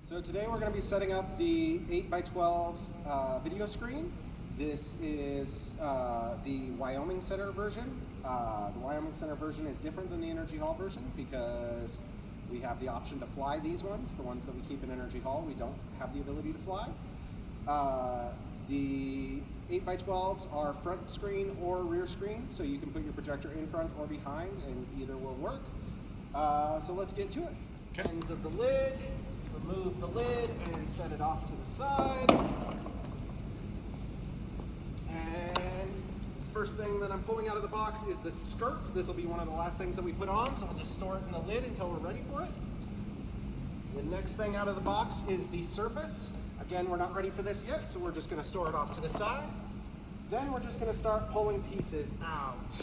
So today we're going to be setting up the 8x12 video screen. This is the Wyoming Center version. The Wyoming Center version is different than the Energy Hall version because we have the option to fly these ones. The ones that we keep in Energy Hall, we don't have the ability to fly. The 8x12s are front screen or rear screen, so you can put your projector in front or behind and either will work. So let's get to it. Okay. Ends of the lid, remove the lid and set it off to the side. And first thing that I'm pulling out of the box is the skirt. This will be one of the last things that we put on, so I'll just store it in the lid until we're ready for it. The next thing out of the box is the surface. Again, we're not ready for this yet, so we're just going to store it off to the side. Then we're just going to start pulling pieces out.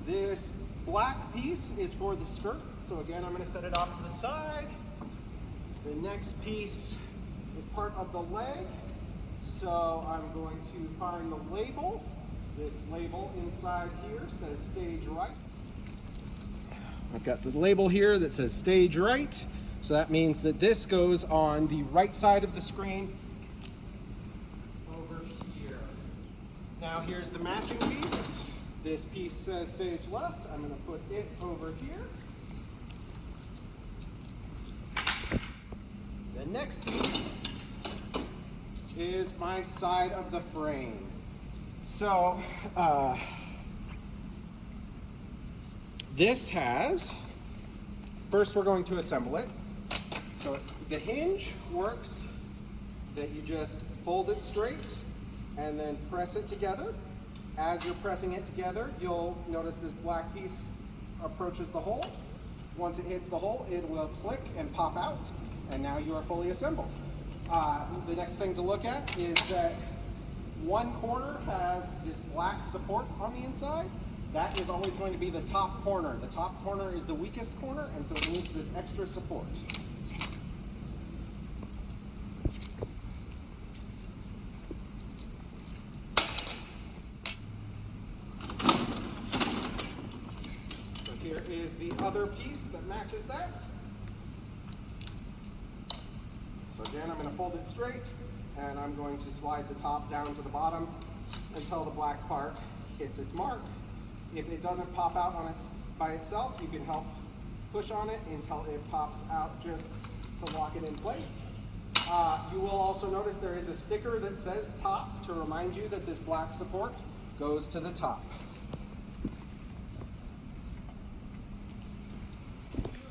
This black piece is for the skirt, so again, I'm going to set it off to the side. The next piece is part of the leg, so I'm going to find the label. This label inside here says stage right. I've got the label here that says stage right, so that means that this goes on the right side of the screen over here. Now here's the matching piece. This piece says stage left. I'm going to put it over here. The next piece is my side of the frame. So this has, first we're going to assemble it. So the hinge works that you just fold it straight and then press it together. As you're pressing it together, you'll notice this black piece approaches the hole. Once it hits the hole, it will click and pop out, and now you are fully assembled. The next thing to look at is that one corner has this black support on the inside. That is always going to be the top corner. The top corner is the weakest corner, and so it needs this extra support. Here is the other piece that matches that. So again, I'm going to fold it straight, and I'm going to slide the top down to the bottom until the black part hits its mark. If it doesn't pop out by itself, you can help push on it until it pops out just to lock it in place. You will also notice there is a sticker that says top to remind you that this black support goes to the top.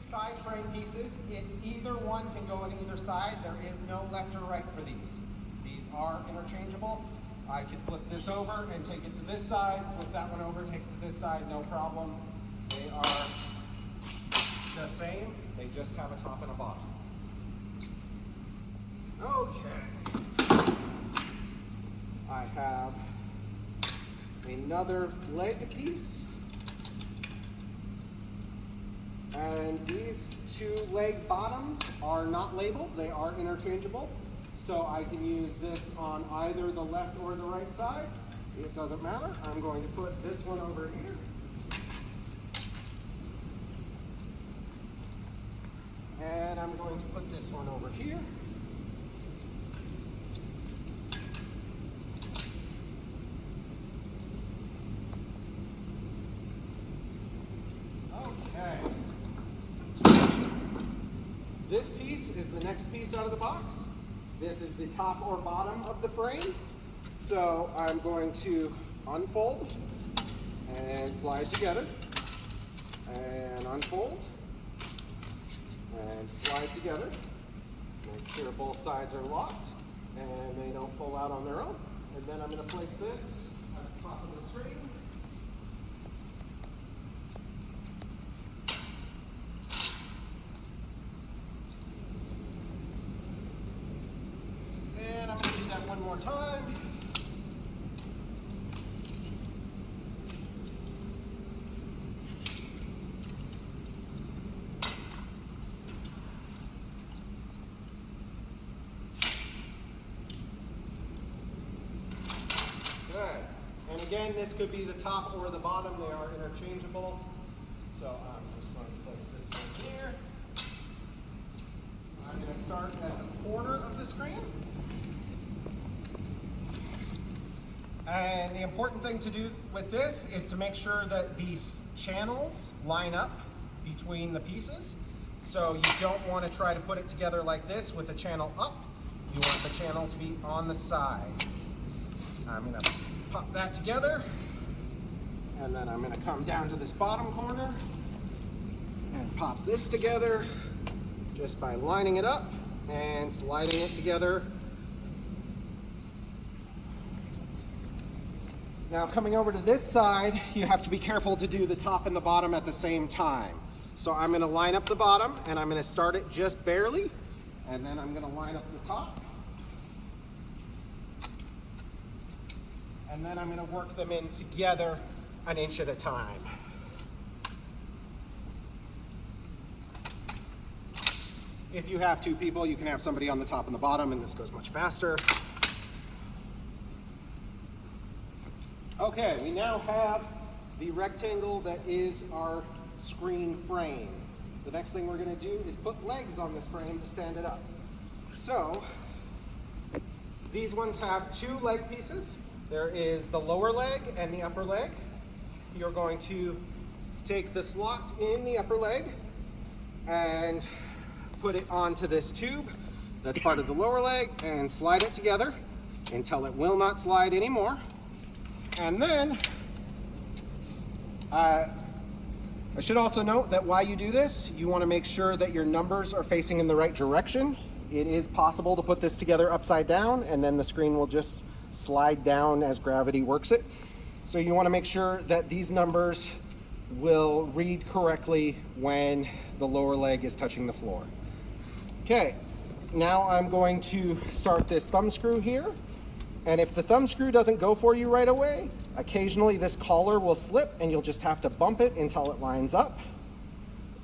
Side frame pieces, either one can go on either side. There is no left or right for these. These are interchangeable. I can flip this over and take it to this side, flip that one over, take it to this side, no problem. They are the same, they just have a top and a bottom. Okay. I have another leg piece. And these two leg bottoms are not labeled, they are interchangeable. So I can use this on either the left or the right side. It doesn't matter. I'm going to put this one over here. And I'm going to put this one over here. Okay. This piece is the next piece out of the box. This is the top or bottom of the frame. So I'm going to unfold and slide together and unfold and slide together. Make sure both sides are locked and they don't pull out on their own. And then I'm going to place this at the top of the screen. One more time. Good. And again, this could be the top or the bottom. They are interchangeable. So I'm just going to place this one here. I'm going to start at the corner of the screen. And the important thing to do with this is to make sure that these channels line up between the pieces. So you don't want to try to put it together like this with a channel up. You want the channel to be on the side. I'm going to pop that together, and then I'm going to come down to this bottom corner and pop this together just by lining it up and sliding it together. Now coming over to this side, you have to be careful to do the top and the bottom at the same time. So I'm going to line up the bottom, and I'm going to start it just barely, and then I'm going to line up the top. And then I'm going to work them in together an inch at a time. If you have two people, you can have somebody on the top and the bottom, and this goes much faster. Okay, we now have the rectangle that is our screen frame. The next thing we're going to do is put legs on this frame to stand it up. So, these ones have two leg pieces. There is the lower leg and the upper leg. You're going to take the slot in the upper leg and put it onto this tube that's part of the lower leg and slide it together until it will not slide anymore. And then, I should also note that while you do this, you want to make sure that your numbers are facing in the right direction. It is possible to put this together upside down, and then the screen will just slide down as gravity works it. So you want to make sure that these numbers will read correctly when the lower leg is touching the floor. Okay, now I'm going to start this thumb screw here. And if the thumb screw doesn't go for you right away, occasionally this collar will slip and you'll just have to bump it until it lines up.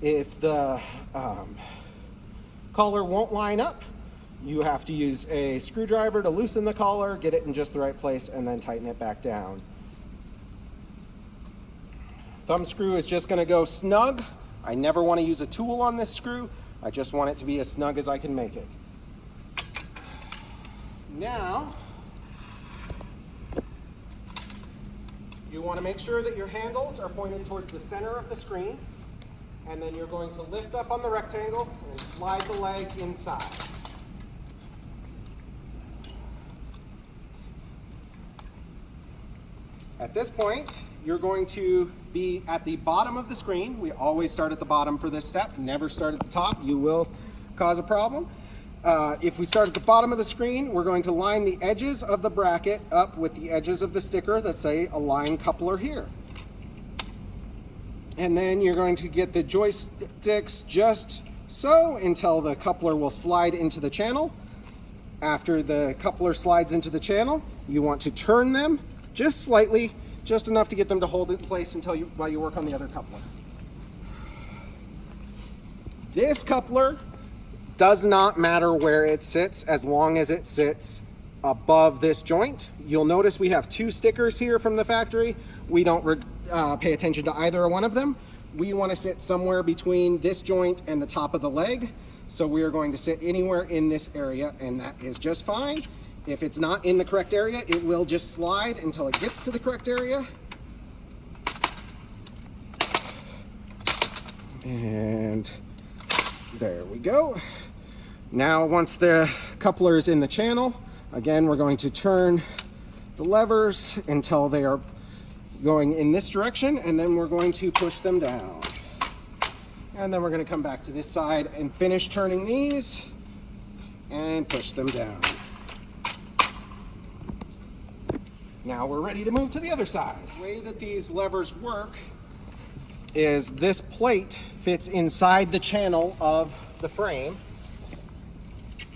If the collar won't line up, you have to use a screwdriver to loosen the collar, get it in just the right place, and then tighten it back down. Thumb screw is just going to go snug. I never want to use a tool on this screw. I just want it to be as snug as I can make it. Now, you want to make sure that your handles are pointed towards the center of the screen, and then you're going to lift up on the rectangle and slide the leg inside. At this point, you're going to be at the bottom of the screen. We always start at the bottom for this step, never start at the top. You will cause a problem. If we start at the bottom of the screen, we're going to line the edges of the bracket up with the edges of the sticker that say align coupler here. And then you're going to get the joysticks just so until the coupler will slide into the channel. After the coupler slides into the channel, you want to turn them just slightly, just enough to get them to hold in place while you work on the other coupler. This coupler does not matter where it sits as long as it sits above this joint. You'll notice we have two stickers here from the factory. We don't pay attention to either one of them. We want to sit somewhere between this joint and the top of the leg. So we are going to sit anywhere in this area, and that is just fine. If it's not in the correct area, it will just slide until it gets to the correct area. And there we go. Now, once the coupler is in the channel, again, we're going to turn the levers until they are going in this direction, and then we're going to push them down. And then we're going to come back to this side and finish turning these and push them down. Now we're ready to move to the other side. The way that these levers work is this plate fits inside the channel of the frame.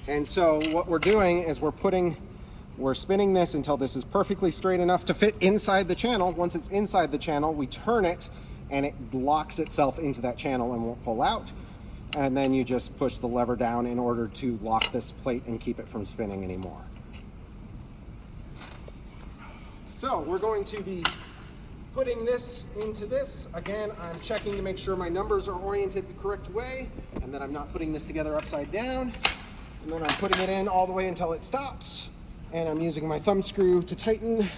And so what we're doing is we're spinning this until this is perfectly straight enough to fit inside the channel. Once it's inside the channel, we turn it and it locks itself into that channel and won't pull out. And then you just push the lever down in order to lock this plate and keep it from spinning anymore. So we're going to be Putting this into this, again, I'm checking to make sure my numbers are oriented the correct way and that I'm not putting this together upside down. And then I'm putting it in all the way until it stops. And I'm using my thumb screw to tighten.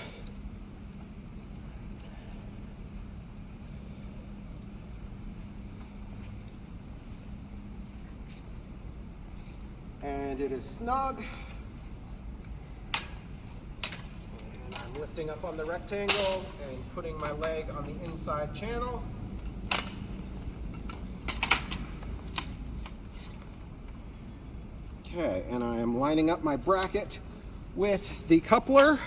And it is snug. I'm lifting up on the rectangle and putting my leg on the inside channel. Okay, and I am lining up my bracket with the coupler.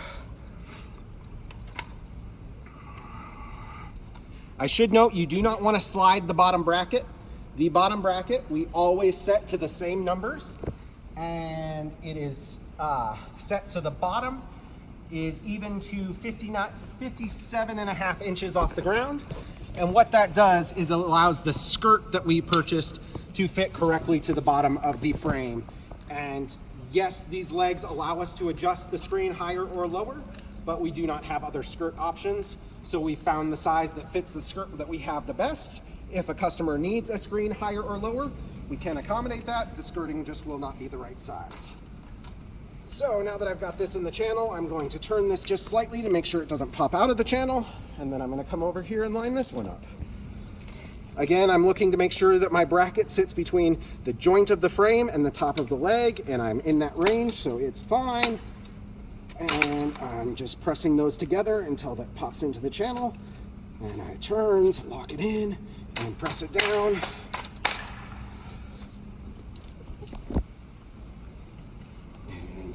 I should note you do not want to slide the bottom bracket. The bottom bracket we always set to the same numbers, and it is set so the bottom is even to 57.5 inches off the ground. And what that does is it allows the skirt that we purchased to fit correctly to the bottom of the frame. And yes, these legs allow us to adjust the screen higher or lower, but we do not have other skirt options. So we found the size that fits the skirt that we have the best. If a customer needs a screen higher or lower, we can accommodate that. The skirting just will not be the right size. So now that I've got this in the channel, I'm going to turn this just slightly to make sure it doesn't pop out of the channel. And then I'm going to come over here and line this one up. Again, I'm looking to make sure that my bracket sits between the joint of the frame and the top of the leg, and I'm in that range, so it's fine. And I'm just pressing those together until that pops into the channel. And I turn to lock it in and press it down.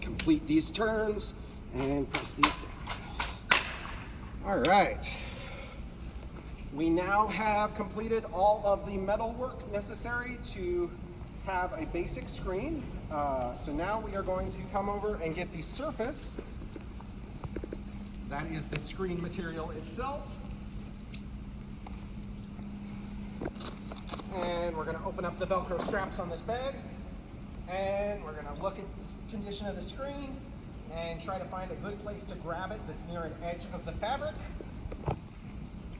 Complete these turns and press these down. All right. We now have completed all of the metal work necessary to have a basic screen. So now we are going to come over and get the surface. That is the screen material itself. And we're going to open up the Velcro straps on this bag. And we're going to look at the condition of the screen and try to find a good place to grab it that's near an edge of the fabric.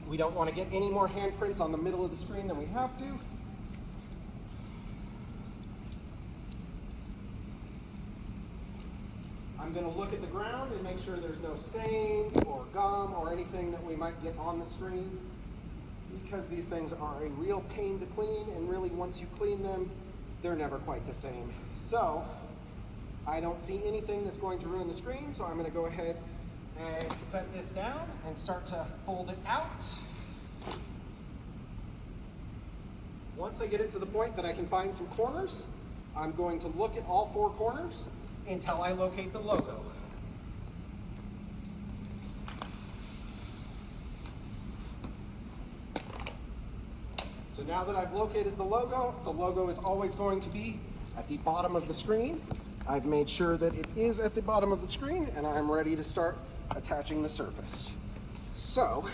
We don't want to get any more handprints on the middle of the screen than we have to. I'm going to look at the ground and make sure there's no stains or gum or anything that we might get on the screen, because these things are a real pain to clean, and really once you clean them, they're never quite the same. So I don't see anything that's going to ruin the screen, so I'm going to go ahead and set this down and start to fold it out. Once I get it to the point that I can find some corners, I'm going to look at all four corners until I locate the logo. So now that I've located the logo is always going to be at the bottom of the screen. I've made sure that it is at the bottom of the screen, and I'm ready to start attaching the surface. So,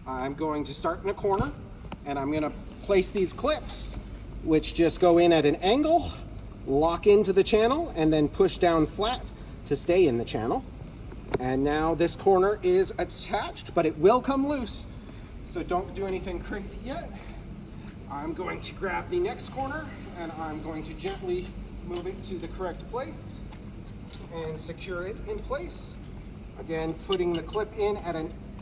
I'm going to start in a corner, and I'm going to place these clips, which just go in at an angle, lock into the channel, and then push down flat to stay in the channel. And now this corner is attached, but it will come loose, so don't do anything crazy yet. I'm going to grab the next corner and I'm going to gently move it to the correct place and secure it in place. Again, putting the clip in at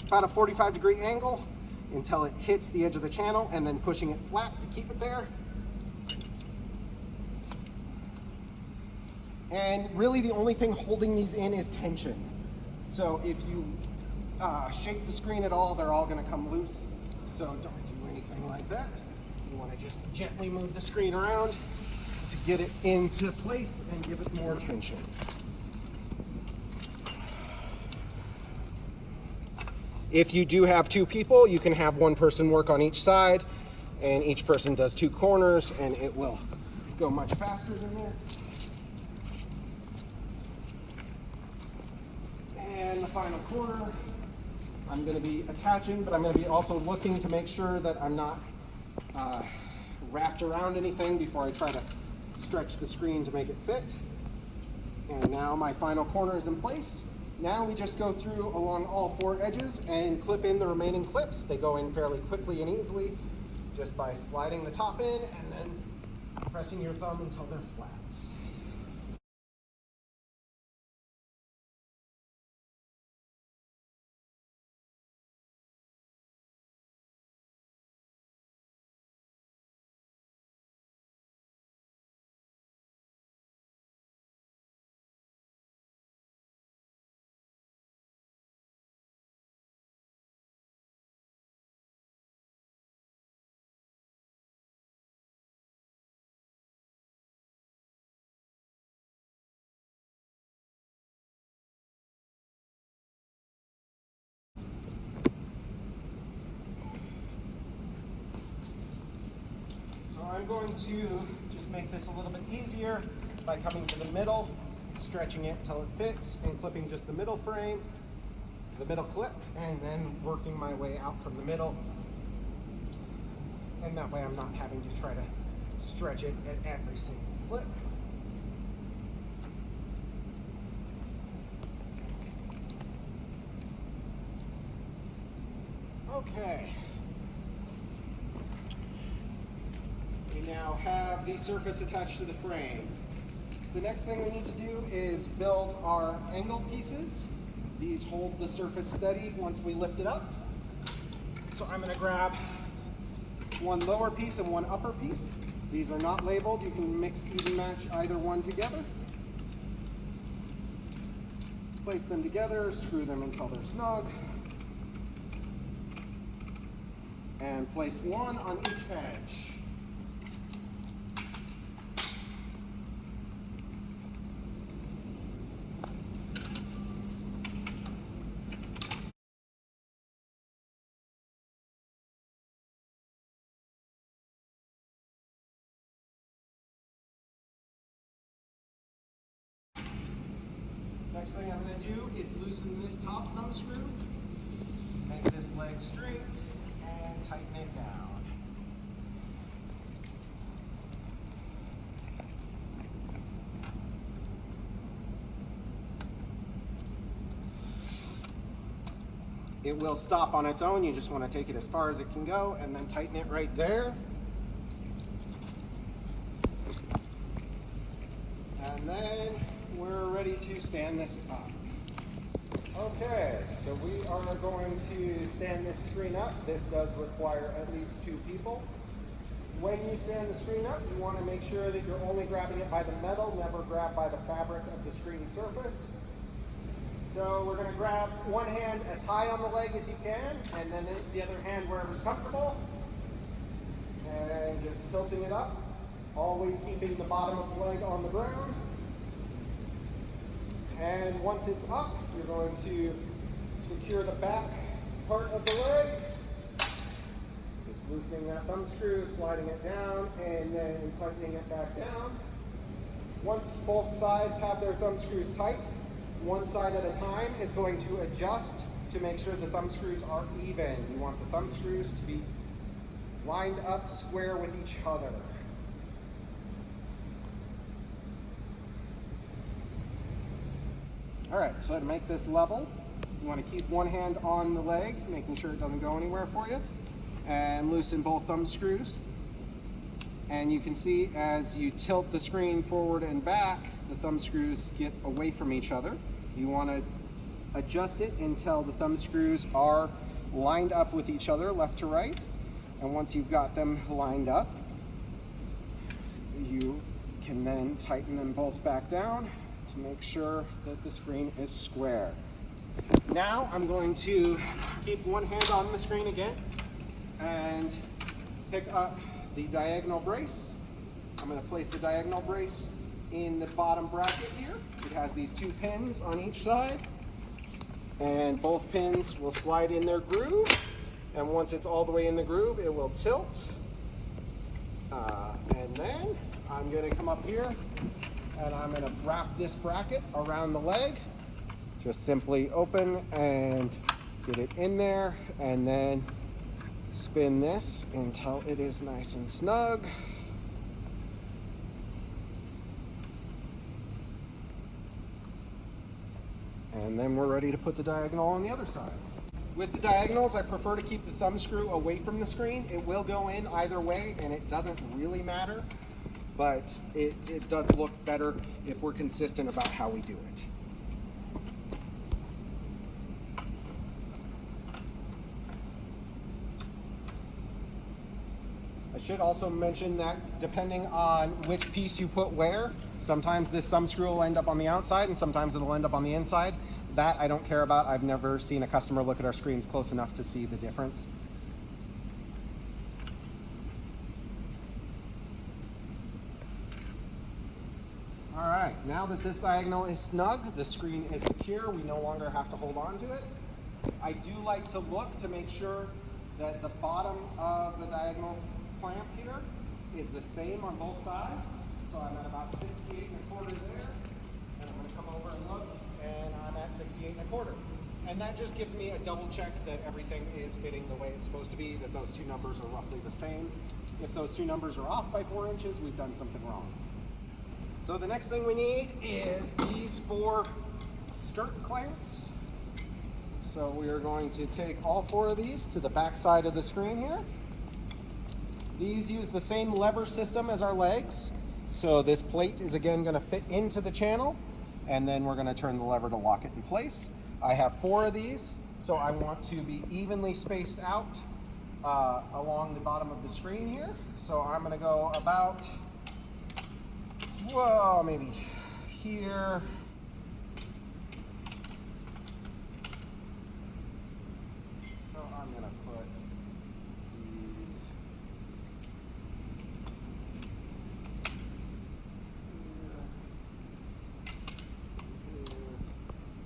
about a 45-degree angle until it hits the edge of the channel, and then pushing it flat to keep it there. And really the only thing holding these in is tension. So if you shake the screen at all, they're all going to come loose. So don't do anything like that. You want to just gently move the screen around to get it into place and give it more tension. If you do have two people, you can have one person work on each side, and each person does two corners, and it will go much faster than this. And the final corner, I'm going to be attaching, but I'm going to be also looking to make sure that I'm not wrapped around anything before I try to stretch the screen to make it fit. And now my final corner is in place. Now we just go through along all 4 edges and clip in the remaining clips. They go in fairly quickly and easily just by sliding the top in and then pressing your thumb until they're flat. I'm going to just make this a little bit easier by coming to the middle, stretching it until it fits, and clipping just the middle frame, the middle clip, and then working my way out from the middle. And that way I'm not having to try to stretch it at every single clip. Okay. We now have the surface attached to the frame. The next thing we need to do is build our angle pieces. These hold the surface steady once we lift it up. So I'm going to grab one lower piece and one upper piece. These are not labeled. You can mix, even match either one together. Place them together, screw them until they're snug. And place one on each edge. Next thing I'm going to do is loosen this top thumb screw, make this leg straight, and tighten it down. It will stop on its own. You just want to take it as far as it can go and then tighten it right there. And then we're ready to stand this up. Okay, so we are going to stand this screen up. This does require at least 2 people. When you stand the screen up, you want to make sure that you're only grabbing it by the metal, never grab by the fabric of the screen surface. So we're going to grab one hand as high on the leg as you can, and then the other hand wherever's comfortable. And just tilting it up, always keeping the bottom of the leg on the ground. And once it's up, you're going to secure the back part of the leg. Just loosening that thumb screw, sliding it down, and then tightening it back down. Once both sides have their thumb screws tight, one side at a time is going to adjust to make sure the thumb screws are even. You want the thumb screws to be lined up square with each other. All right, so to make this level, you want to keep one hand on the leg, making sure it doesn't go anywhere for you, and loosen both thumb screws. And you can see as you tilt the screen forward and back, the thumb screws get away from each other. You want to adjust it until the thumb screws are lined up with each other, left to right. And once you've got them lined up, you can then tighten them both back down to make sure that the screen is square. Now I'm going to keep one hand on the screen again and pick up the diagonal brace. I'm going to place the diagonal brace in the bottom bracket here. It has these 2 pins on each side, and both pins will slide in their groove, and once it's all the way in the groove, it will tilt. And then I'm going to come up here and I'm going to wrap this bracket around the leg. Just simply open and get it in there, and then spin this until it is nice and snug. And then we're ready to put the diagonal on the other side. With the diagonals, I prefer to keep the thumb screw away from the screen. It will go in either way, and it doesn't really matter, but it does look better if we're consistent about how we do it. I should also mention that depending on which piece you put where, sometimes this thumb screw will end up on the outside and sometimes it'll end up on the inside. That I don't care about. I've never seen a customer look at our screens close enough to see the difference. All right, now that this diagonal is snug, the screen is secure, we no longer have to hold on to it. I do like to look to make sure that the bottom of the diagonal clamp here is the same on both sides. So I'm at about 68 1/4 there, and I'm going to come over and look, and I'm at 68 1/4. And that just gives me a double check that everything is fitting the way it's supposed to be, that those two numbers are roughly the same. If those two numbers are off by 4 inches, we've done something wrong. So the next thing we need is these 4 skirt clamps. So we are going to take all 4 of these to the back side of the screen here. These use the same lever system as our legs. So this plate is again going to fit into the channel, and then we're going to turn the lever to lock it in place. I have 4 of these, so I want to be evenly spaced out along the bottom of the screen here. So I'm going to go about, well, maybe here. So I'm going to put these here.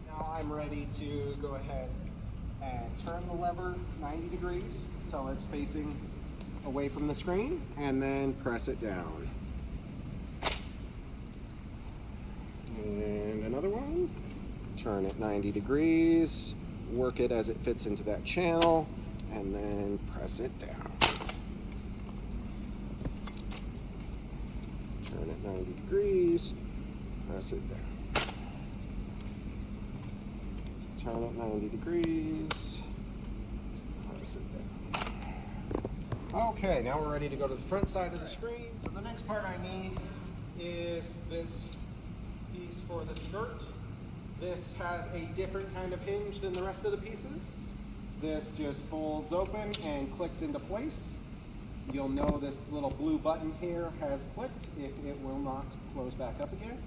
Now I'm ready to go ahead and turn the lever 90 degrees until it's facing away from the screen, and then press it down. And another one. Turn it 90 degrees, work it as it fits into that channel, and then press it down. Turn it 90 degrees, press it down. Turn it 90 degrees, press it down. Okay, now we're ready to go to the front side of the screen. So the next part I need is this piece for the skirt. This has a different kind of hinge than the rest of the pieces. This just folds open and clicks into place. You'll know this little blue button here has clicked if it will not close back up again.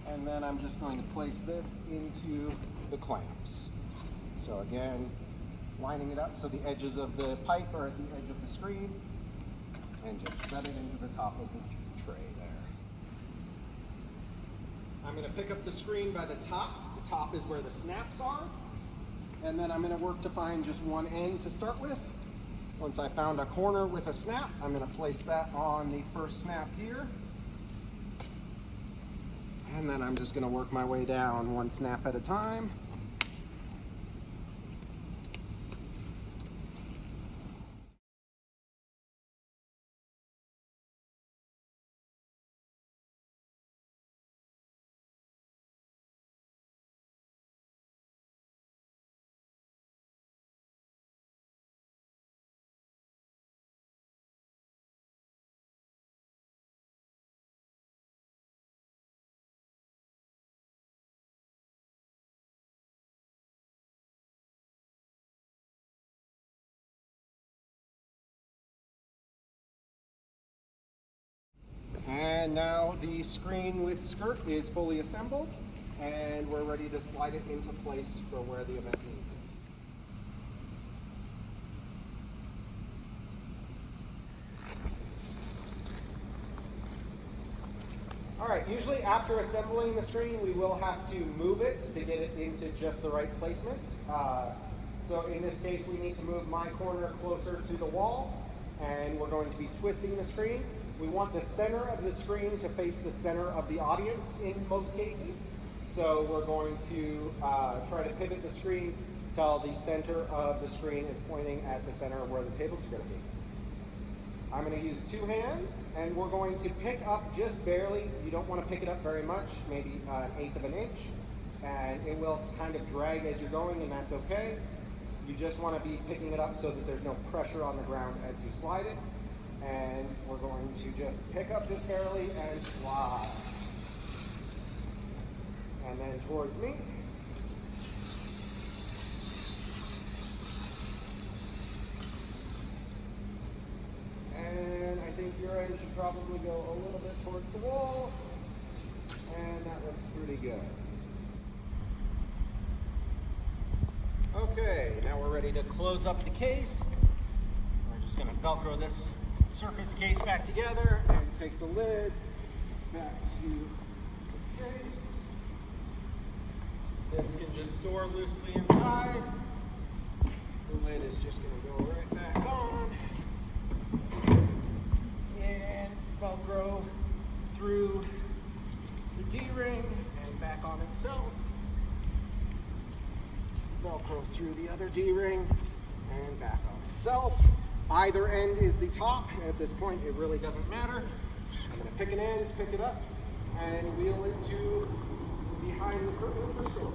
And then I'm just going to place this into the clamps. So again, lining it up so the edges of the pipe are at the edge of the screen, and just set it into the top of the tray there. I'm going to pick up the screen by the top. The top is where the snaps are, and then I'm going to work to find just one end to start with. Once I found a corner with a snap, I'm going to place that on the first snap here, and then I'm just going to work my way down one snap at a time. And now the screen with skirt is fully assembled, and we're ready to slide it into place for where the event needs it. All right, usually after assembling the screen, we will have to move it to get it into just the right placement. So in this case, we need to move my corner closer to the wall, and we're going to be twisting the screen. We want the center of the screen to face the center of the audience in most cases. So we're going to try to pivot the screen till the center of the screen is pointing at the center of where the tables are going to be. I'm going to use 2 hands, and we're going to pick up just barely. You don't want to pick it up very much, maybe 1/8 of an inch, and it will kind of drag as you're going, and that's okay. You just want to be picking it up so that there's no pressure on the ground as you slide it. And we're going to just pick up just barely and slide. And then towards me. And I think your end should probably go a little bit towards the wall. And that looks pretty good. Okay, now we're ready to close up the case. We're just going to Velcro this surface case back together and take the lid back to the case. This can just store loosely inside. The lid is just going to go right back on. And Velcro through the D-ring and back on itself. Velcro through the other D-ring and back on itself. Either end is the top. At this point, it really doesn't matter. I'm going to pick an end, pick it up, and wheel it to behind the curtain for storage.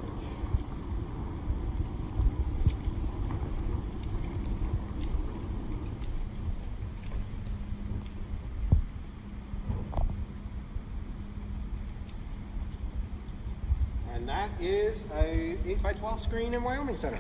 And that is a 8x12 screen in Wyoming Center.